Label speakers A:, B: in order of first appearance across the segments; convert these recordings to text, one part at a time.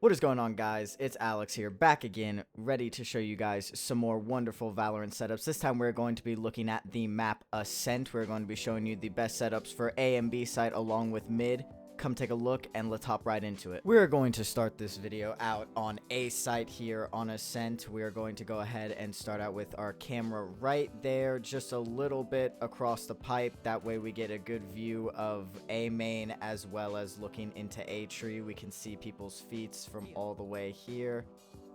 A: What is going on, guys? It's Alex here, back again, ready to show you guys some more wonderful Valorant setups. This time we're going to be looking at the map Ascent. We're going to be showing you the best setups for A and B site along with mid. Come take a look and let's hop right into it. We're going to start this video out on A site here on Ascent. We're going to go ahead and start out with our camera right there, just a little bit across the pipe. That way we get a good view of A main as well as looking into A tree. We can see people's feet from all the way here.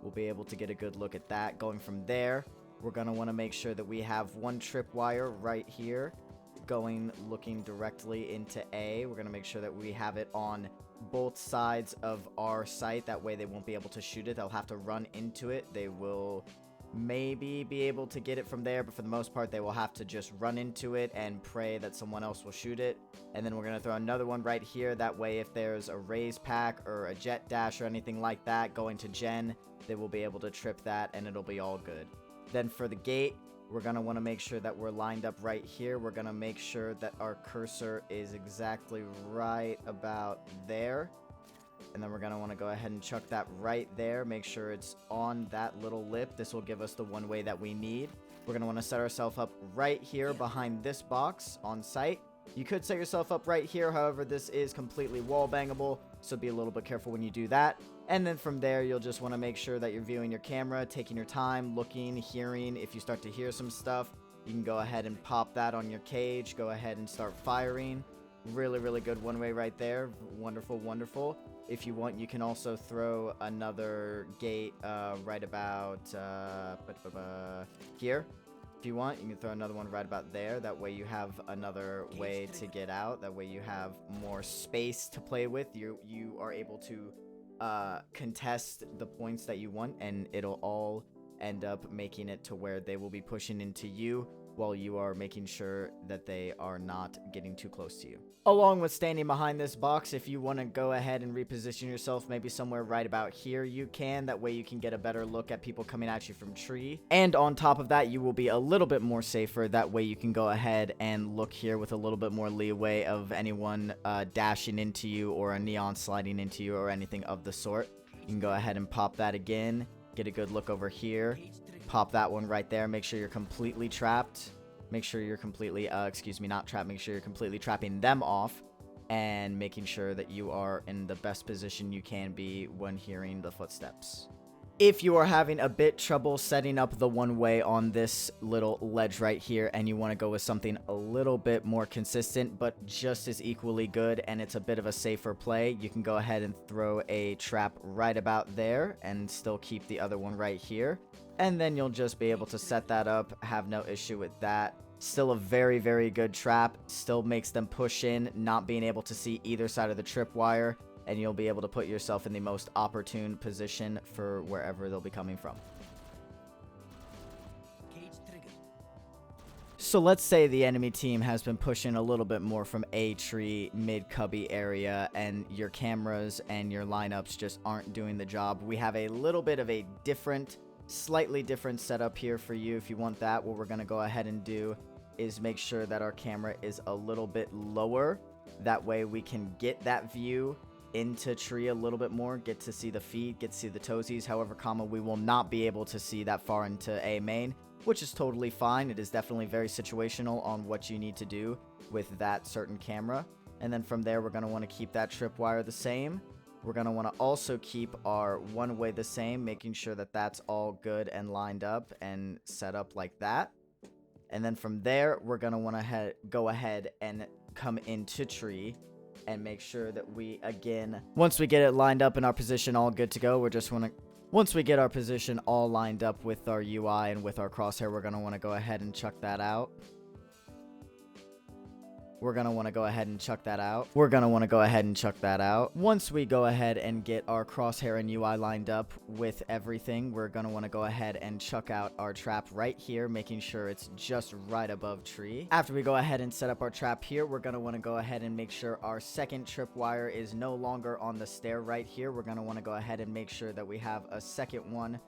A: We'll be able to get a good look at that. Going from there, we're going to want to make sure that we have one tripwire right here looking directly into A. We're going to make sure that we have it on both sides of our site. That way they won't be able to shoot it. They'll have to run into it. They will maybe be able to get it from there, but for the most part they will have to just run into it and pray that someone else will shoot it. And then we're going to throw another one right here. That way if there's a raise pack or a jet dash or anything like that going to Gen, they will be able to trip that and it'll be all good. Then for the gate, we're going to want to make sure that we're lined up right here. We're going to make sure that our cursor is exactly right about there. And then we're going to want to go ahead and chuck that right there. Make sure it's on that little lip. This will give us the one way that we need. We're going to want to set ourselves up right here behind this box on site. You could set yourself up right here. However, this is completely wall bangable, so be a little bit careful when you do that. And then from there, you'll just want to make sure that you're viewing your camera, taking your time, looking, hearing. If you start to hear some stuff, you can go ahead and pop that on your cage. Go ahead and start firing. Really, really good one way right there. Wonderful, wonderful. If you want, you can also throw another gate right about here. If you want, you can throw another one right about there. That way you have another way to get out. That way you have more space to play with. You are able to contest the points that you want, and it'll all end up making it to where they will be pushing into you while you are making sure that they are not getting too close to you. Along with standing behind this box, if you want to go ahead and reposition yourself maybe somewhere right about here, you can. That way you can get a better look at people coming at you from tree. And on top of that, you will be a little bit more safer. That way you can go ahead and look here with a little bit more leeway of anyone dashing into you or a neon sliding into you or anything of the sort. You can go ahead and pop that again. Get a good look over here. Pop that one right there. Make sure you're completely trapped. Make sure you're completely, not trapped. Make sure you're completely trapping them off and making sure that you are in the best position you can be when hearing the footsteps. If you are having a bit trouble setting up the one way on this little ledge right here and you want to go with something a little bit more consistent but just as equally good and it's a bit of a safer play, you can go ahead and throw a trap right about there and still keep the other one right here. And then you'll just be able to set that up, have no issue with that. Still a very, very good trap. Still makes them push in, not being able to see either side of the tripwire. And you'll be able to put yourself in the most opportune position for wherever they'll be coming from. So let's say the enemy team has been pushing a little bit more from A tree, mid cubby area, and your cameras and your lineups just aren't doing the job. We have a little bit of a slightly different setup here for you. If you want that, what we're going to go ahead and do is make sure that our camera is a little bit lower. That way we can get that view into tree a little bit more, get to see the feet, get to see the toesies. However, we will not be able to see that far into A main, which is totally fine. It is definitely very situational on what you need to do with that certain camera. And then from there, we're going to want to keep that tripwire the same. We're going to want to also keep our one way the same, making sure that that's all good and lined up and set up like that. And then from there, we're going to want to go ahead and come into tree and make sure that we, again, once we get it lined up in our position all good to go, once we get our position all lined up with our UI and with our crosshair, we're going to want to go ahead and chuck that out. We're going to want to go ahead and chuck that out. Once we go ahead and get our crosshair and UI lined up with everything, we're going to want to go ahead and chuck out our trap right here, making sure it's just right above tree. After we go ahead and set up our trap here, we're going to want to go ahead and make sure our second tripwire is no longer on the stair right here. We're going to want to go ahead and make sure that we have a second one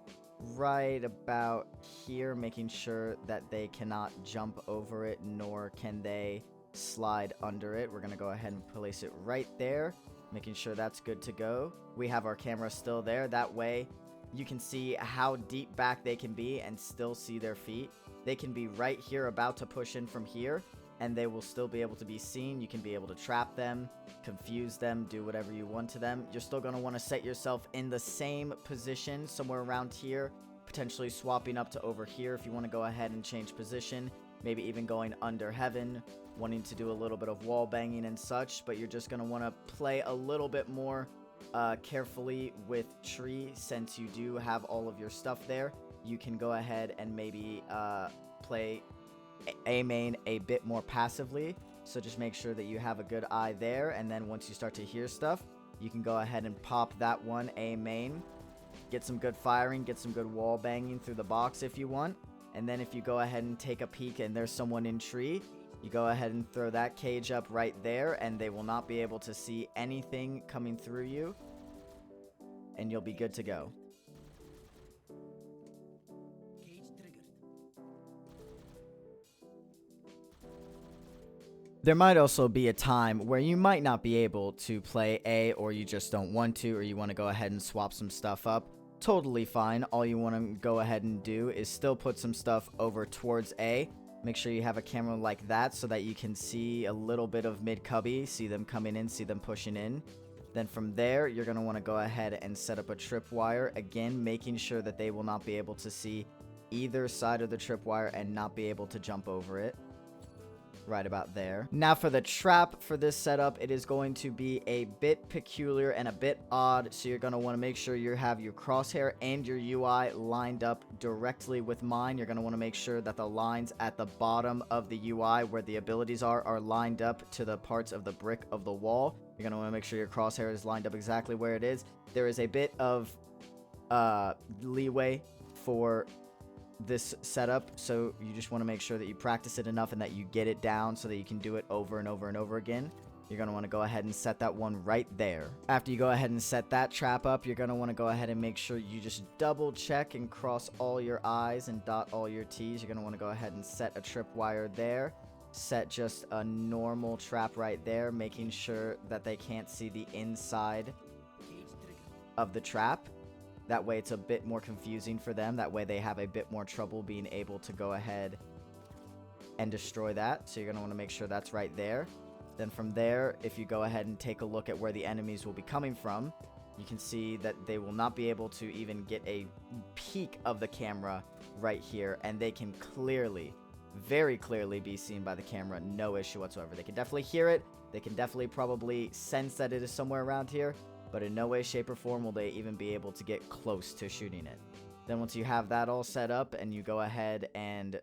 A: right about here, making sure that they cannot jump over it, nor can they slide under it. We're going to go ahead and place it right there. making sure that's good to go. We have our camera still there. That way you can see how deep back they can be and still see their feet. They can be right here about to push in from here, and they will still be able to be seen. You can be able to trap them, confuse them, do whatever you want to them. You're still going to want to set yourself in the same position somewhere around here, potentially swapping up to over here if you want to go ahead and change position, maybe even going under heaven, wanting to do a little bit of wall banging and such. But you're just going to want to play a little bit more carefully with tree. Since you do have all of your stuff there, you can go ahead and maybe play A main a bit more passively. So just make sure that you have a good eye there, and then once you start to hear stuff, you can go ahead and pop that one A main, get some good firing, get some good wall banging through the box if you want. And then if you go ahead and take a peek and there's someone in tree, you go ahead and throw that cage up right there, and they will not be able to see anything coming through you, and you'll be good to go. There might also be a time where you might not be able to play A, or you just don't want to, or you want to go ahead and swap some stuff up. Totally fine. All you want to go ahead and do is still put some stuff over towards A. Make sure you have a camera like that so that you can see a little bit of mid cubby, see them coming in, see them pushing in. Then from there, you're going to want to go ahead and set up a tripwire, again making sure that they will not be able to see either side of the tripwire and not be able to jump over it. Right about there. Now for the trap for this setup, it is going to be a bit peculiar and a bit odd, so you're going to want to make sure you have your crosshair and your UI lined up directly with mine. You're going to want to make sure that the lines at the bottom of the UI where the abilities are lined up to the parts of the brick of the wall. You're going to want to make sure your crosshair is lined up exactly where it is. There is a bit of leeway for this setup, so you just want to make sure that you practice it enough and that you get it down so that you can do it over and over and over again. You're going to want to go ahead and set that one right there. After you go ahead and set that trap up, you're going to want to go ahead and make sure you just double check and cross all your I's and dot all your T's. You're going to want to go ahead and set a tripwire there. Set just a normal trap right there, making sure that they can't see the inside of the trap. That way it's a bit more confusing for them. That way they have a bit more trouble being able to go ahead and destroy that. So you're going to want to make sure that's right there. Then from there, if you go ahead and take a look at where the enemies will be coming from, you can see that they will not be able to even get a peek of the camera right here. And they can clearly, very clearly be seen by the camera. No issue whatsoever. They can definitely hear it. They can definitely probably sense that it is somewhere around here. But in no way, shape, or form will they even be able to get close to shooting it. Then once you have that all set up and you go ahead and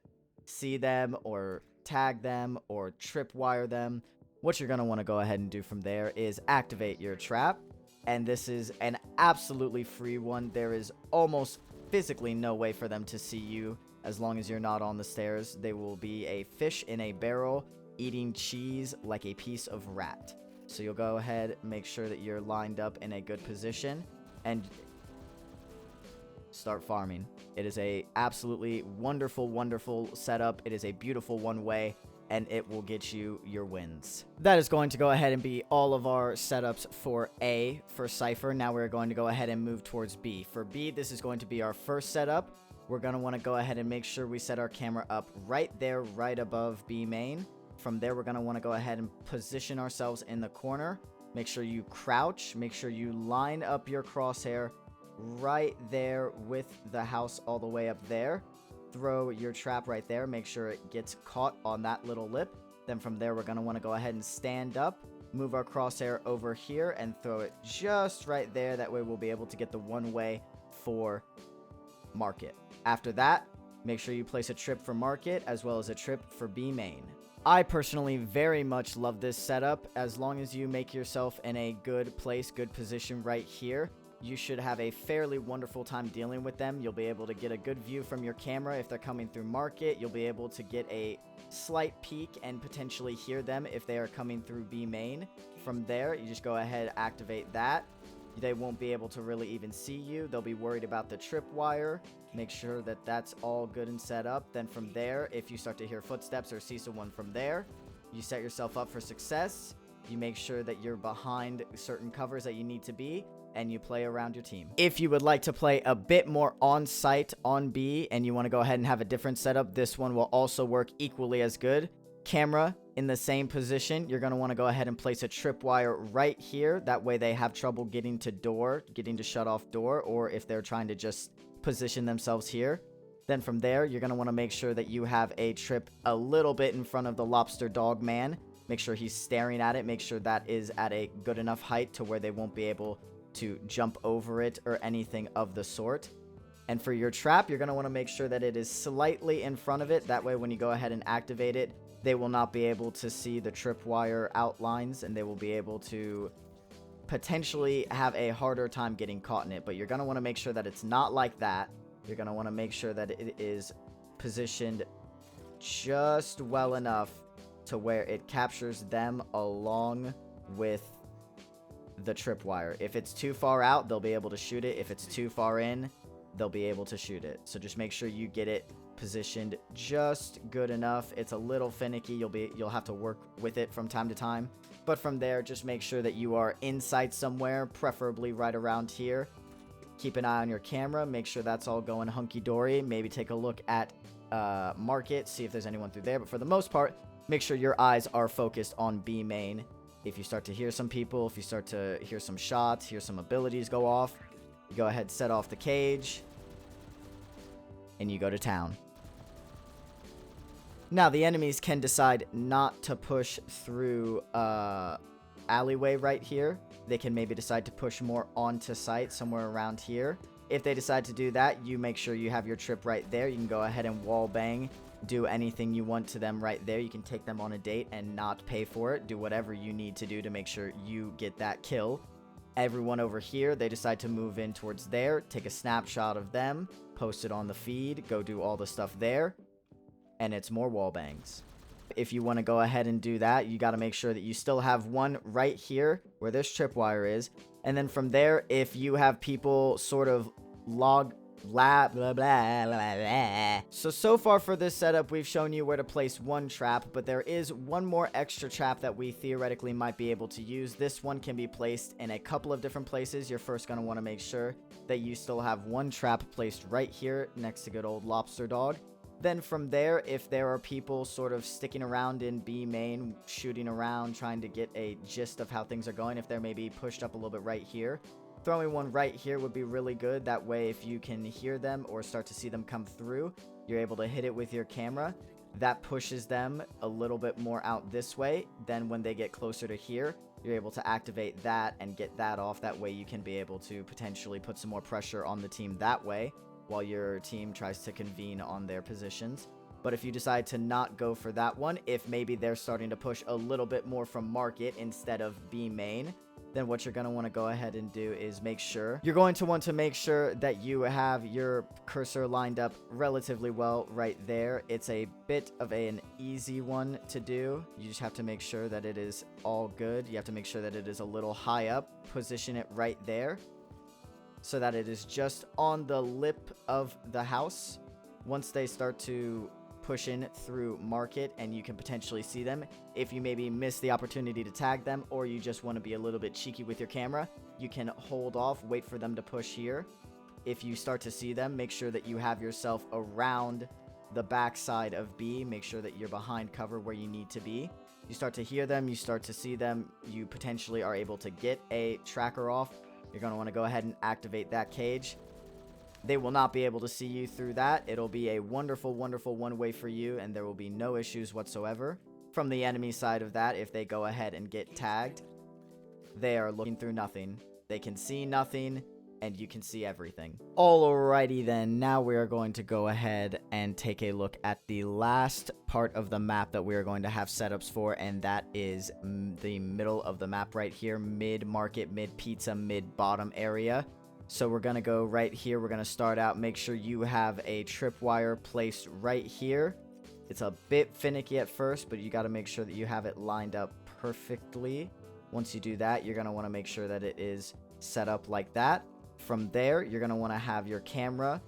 A: see them or tag them or tripwire them, what you're going to want to go ahead and do from there is activate your trap. And this is an absolutely free one. There is almost physically no way for them to see you as long as you're not on the stairs. They will be a fish in a barrel eating cheese like a piece of rat. So you'll go ahead, make sure that you're lined up in a good position, and start farming. It is a absolutely wonderful, wonderful setup. It is a beautiful one-way, and it will get you your wins. That is going to go ahead and be all of our setups for A for Cypher. Now we're going to go ahead and move towards B. For B, this is going to be our first setup. We're going to want to go ahead and make sure we set our camera up right there, right above B main. From there, we're going to want to go ahead and position ourselves in the corner. Make sure you crouch. Make sure you line up your crosshair right there with the house all the way up there. Throw your trap right there. Make sure it gets caught on that little lip. Then from there, we're going to want to go ahead and stand up. Move our crosshair over here and throw it just right there. That way, we'll be able to get the one way for market. After that, make sure you place a trip for market as well as a trip for B main. I personally very much love this setup. As long as you make yourself in a good place, good position right here, you should have a fairly wonderful time dealing with them. You'll be able to get a good view from your camera if they're coming through market. You'll be able to get a slight peek and potentially hear them if they are coming through B main. From there, you just go ahead, activate that. They won't be able to really even see you. They'll be worried about the tripwire. Make sure that that's all good and set up. Then from there, if you start to hear footsteps or see someone from there, you set yourself up for success. You make sure that you're behind certain covers that you need to be, and you play around your team. If you would like to play a bit more on site on B and you want to go ahead and have a different setup, this one will also work equally as good. Camera in the same position. You're going to want to go ahead and place a tripwire right here. That way they have trouble getting to shut off door, or if they're trying to just position themselves here. Then from there, you're going to want to make sure that you have a trip a little bit in front of the lobster dog man. Make sure he's staring at it. Make sure that is at a good enough height to where they won't be able to jump over it or anything of the sort. And for your trap, you're going to want to make sure that it is slightly in front of it. That way, when you go ahead and activate it, they will not be able to see the tripwire outlines, and they will be able to potentially have a harder time getting caught in it. But you're going to want to make sure that it's not like that. You're going to want to make sure that it is positioned just well enough to where it captures them along with the tripwire. If it's too far out, they'll be able to shoot it. If it's too far in, they'll be able to shoot it. So just make sure you get it positioned just good enough. It's a little finicky. You'll have to work with it from time to time. But from there, just make sure that you are inside somewhere, preferably right around here. Keep an eye on your camera. Make sure that's all going hunky-dory. Maybe take a look at market, see if there's anyone through there. But for the most part, make sure your eyes are focused on B main. If you start to hear some people, if you start to hear some shots, hear some abilities go off, you go ahead, set off the cage, and you go to town. Now, the enemies can decide not to push through alleyway right here. They can maybe decide to push more onto site somewhere around here. If they decide to do that, you make sure you have your trip right there. You can go ahead and wall bang, do anything you want to them right there. You can take them on a date and not pay for it. Do whatever you need to do to make sure you get that kill. Everyone over here, they decide to move in towards there, take a snapshot of them, post it on the feed, go do all the stuff there, and it's more wall bangs. If you want to go ahead and do that, you got to make sure that you still have one right here where this tripwire is. And then from there, if you have people sort of blah, blah, blah, blah, blah. So far for this setup, we've shown you where to place one trap, but there is one more extra trap that we theoretically might be able to use. This one can be placed in a couple of different places. You're first going to want to make sure that you still have one trap placed right here next to good old lobster dog. Then from there, if there are people sort of sticking around in B main, shooting around, trying to get a gist of how things are going, if they're maybe pushed up a little bit right here, throwing one right here would be really good. That way, if you can hear them or start to see them come through, you're able to hit it with your camera. That pushes them a little bit more out this way. Then when they get closer to here, you're able to activate that and get that off. That way you can be able to potentially put some more pressure on the team that way, while your team tries to convene on their positions. But if you decide to not go for that one, if maybe they're starting to push a little bit more from market instead of B main, then what you're going to want to go ahead and do is make sure that you have your cursor lined up relatively well right there. It's a bit of an easy one to do. You just have to make sure that it is all good. You have to make sure that it is a little high up. Position it right there, so that it is just on the lip of the house. Once they start to push in through market and you can potentially see them, if you maybe miss the opportunity to tag them, or you just want to be a little bit cheeky with your camera, you can hold off, wait for them to push here. If you start to see them, make sure that you have yourself around the backside of B. Make sure that you're behind cover where you need to be. You start to hear them, you start to see them, you potentially are able to get a tracker off. You're going to want to go ahead and activate that cage. They will not be able to see you through that. It'll be a wonderful, wonderful one-way for you, and there will be no issues whatsoever. From the enemy side of that, if they go ahead and get tagged, they are looking through nothing. They can see nothing, and you can see everything. Alrighty then, now we are going to go ahead and take a look at the last part of the map that we are going to have setups for, and that is the middle of the map right here, mid-market, mid-pizza, mid-bottom area. So we're going to go right here. We're going to start out. Make sure you have a tripwire placed right here. It's a bit finicky at first, but you got to make sure that you have it lined up perfectly. Once you do that, you're going to want to make sure that it is set up like that. From there, you're going to want to have your camera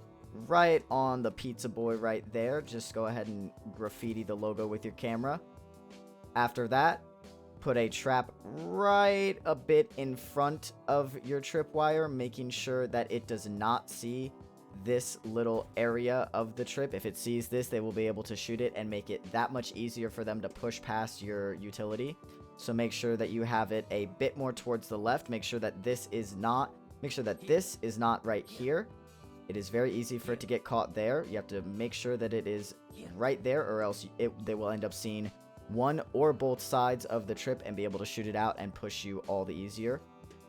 A: right on the pizza boy right there. Just go ahead and graffiti the logo with your camera. After that, put a trap right a bit in front of your tripwire, making sure that it does not see this little area of the trip. If it sees this, they will be able to shoot it and make it that much easier for them to push past your utility. So make sure that you have it a bit more towards the left. Make sure that this is not right here. It is very easy for it to get caught there. You have to make sure that it is right there, or else they will end up seeing one or both sides of the trip and be able to shoot it out and push you all the easier.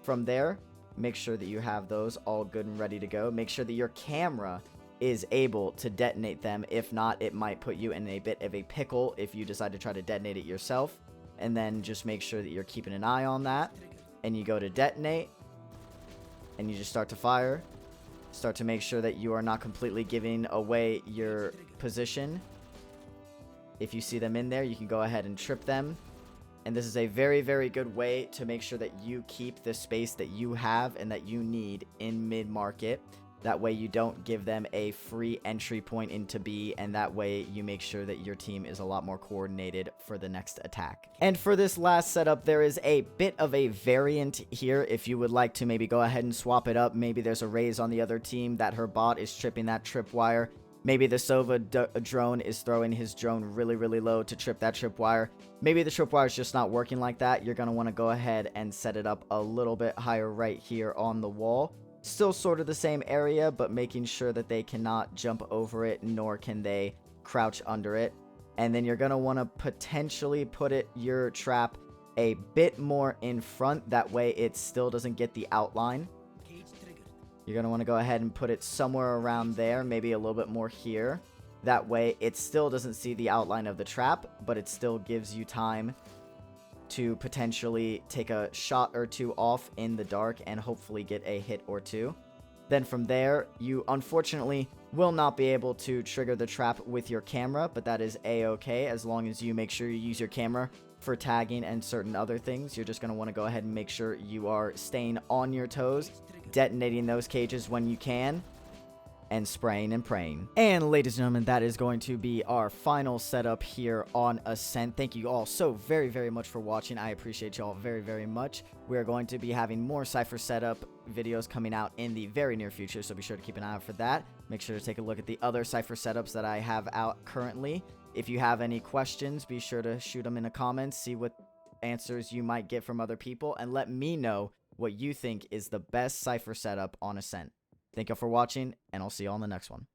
A: From there, make sure that you have those all good and ready to go. Make sure that your camera is able to detonate them. If not, it might put you in a bit of a pickle if you decide to try to detonate it yourself. And then just make sure that you're keeping an eye on that. And you go to detonate, and you just start to fire. Start to make sure that you are not completely giving away your position. If you see them in there, you can go ahead and trip them. And this is a very, very good way to make sure that you keep the space that you have and that you need in mid-market. That way you don't give them a free entry point into B, and that way you make sure that your team is a lot more coordinated for the next attack. And for this last setup, there is a bit of a variant here. If you would like to maybe go ahead and swap it up, maybe there's a raise on the other team that her bot is tripping that tripwire. Maybe the Sova drone is throwing his drone really, really low to trip that tripwire. Maybe the tripwire is just not working like that. You're going to want to go ahead and set it up a little bit higher right here on the wall. Still sort of the same area, but making sure that they cannot jump over it, nor can they crouch under it. And then you're going to want to potentially put your trap a bit more in front. That way it still doesn't get the outline. You're going to want to go ahead and put it somewhere around there, maybe a little bit more here. That way it still doesn't see the outline of the trap, but it still gives you time to potentially take a shot or two off in the dark and hopefully get a hit or two. Then from there, you unfortunately will not be able to trigger the trap with your camera, but that is a-okay as long as you make sure you use your camera for tagging and certain other things. You're just going to want to go ahead and make sure you are staying on your toes, detonating those cages when you can, and spraying and praying. And ladies and gentlemen, that is going to be our final setup here on Ascent. Thank you all so very, very much for watching. I appreciate you all very, very much. We are going to be having more Cypher setup videos coming out in the very near future, so be sure to keep an eye out for that. Make sure to take a look at the other Cypher setups that I have out currently. If you have any questions, be sure to shoot them in the comments, see what answers you might get from other people, and let me know what you think is the best Cypher setup on Ascent. Thank you all for watching, and I'll see you all in the next one.